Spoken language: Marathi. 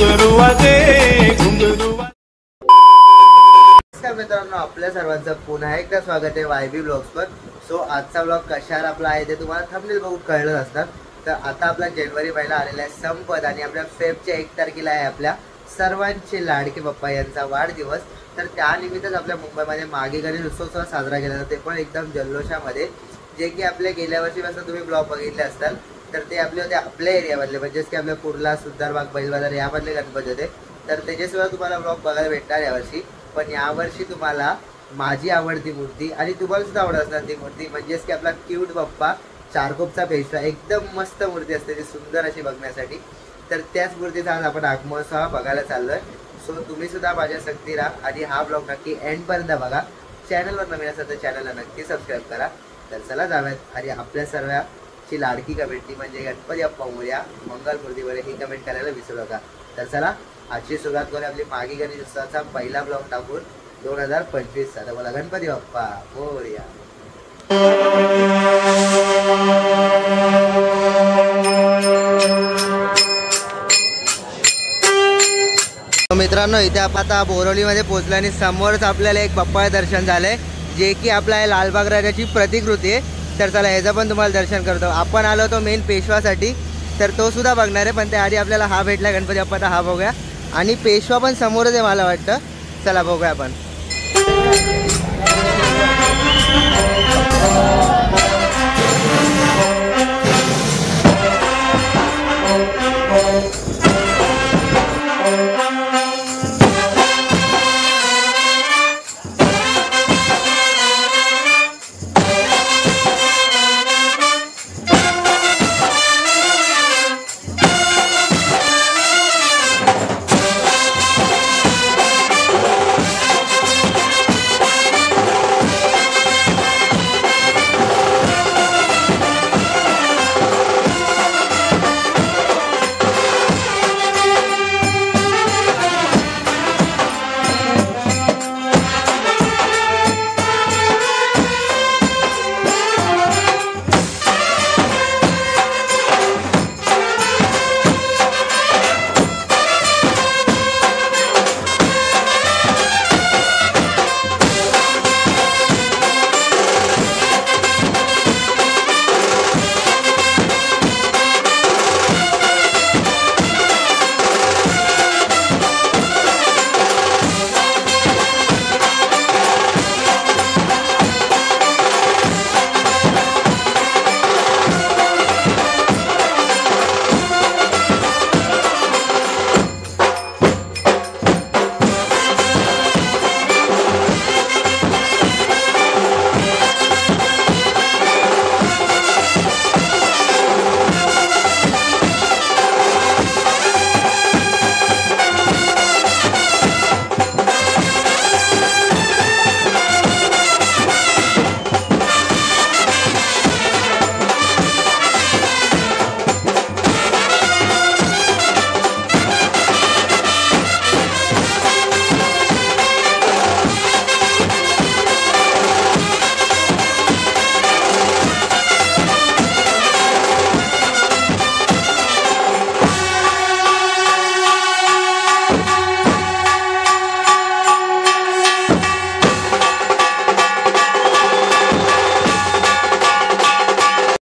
नमस्कार मित्रांनो, आपल्या सर्वांचं पुन्हा एकदा स्वागत आहे YB ब्लॉग्सवर। सो आजचा ब्लॉग कशावर आपला आहे ते तुम्हाला थंबनेल बघून कळलं असणार। तर आता आपला जानेवारी महिना आलेला आहे संपत आणि आपल्या फेब्रुवारीच्या 1 तारखेला आहे आपल्या सर्वांचे लाडके बाप्पा यांचा वाढदिवस। तर त्यानिमित्तच आपल्या मुंबईमध्ये मागे गणेश उत्सव साजरा केला जातो, ते पण एकदम जल्लोषामध्ये, जे की आपल्या गेल्या वर्षीपासून तुम्ही ब्लॉग बघितले असतात। तर ते आपले होते आपल्या एरियामधले, म्हणजेच की आपल्या कुर्ला, सुद्धारबाग, बैलबाजार यामधले गणपती होते। तर त्याच्यासुद्धा तुम्हाला ब्लॉग बघायला भेटणार यावर्षी। पण यावर्षी तुम्हाला माझी आवडती मूर्ती आणि तुम्हाला सुद्धा आवडत असणार ती मूर्ती, म्हणजेच की आपला क्यूट बाप्पा चारकोपचा पेशवा, एकदम मस्त मूर्ती असते ती, सुंदर अशी बघण्यासाठी। तर त्याच मूर्तीचा आज आपण आगमोत्सव बघायला चाललोय। सो तुम्ही सुद्धा माझ्या संगती राहा आणि हा ब्लॉग नक्की एंडपर्यंत बघा। चॅनलवर नवीन असेल तर चॅनलला नक्की सबस्क्राईब करा। तर चला जाऊयात आणि आपल्या सर्वांची लाडकी कमेंट म्हणजे गणपती बाप्पा मोरया, मंगलमूर्तीवर ही कमेंट करायला विसरू नका। तर चला आजची सुरुवात करूया आपली मागी गणेश उत्सवाचा पहिला ब्लॉग टाकून 2025 चा। तर बोला गणपती बाप्पा मोरया। मित्रांनो, इथे आपण आता बोरवलीमध्ये पोहोचलो आणि समोरच आपल्याला एक बाप्पा दर्शन झालंय, जे की आपल्या लालबाग राजाची प्रतिकृती आहे। तर चला ह्याचं पण तुम्हाला दर्शन करतो। आपण आलो होतो मेन पेशवासाठी, तर तो सुद्धा बघणार आहे, पण त्याआधी आपल्याला हा भेटला गणपती बाप्पाचा, हा बघूया। आणि पेशवा पण समोरच आहे मला वाटतं, चला बघूया आपण।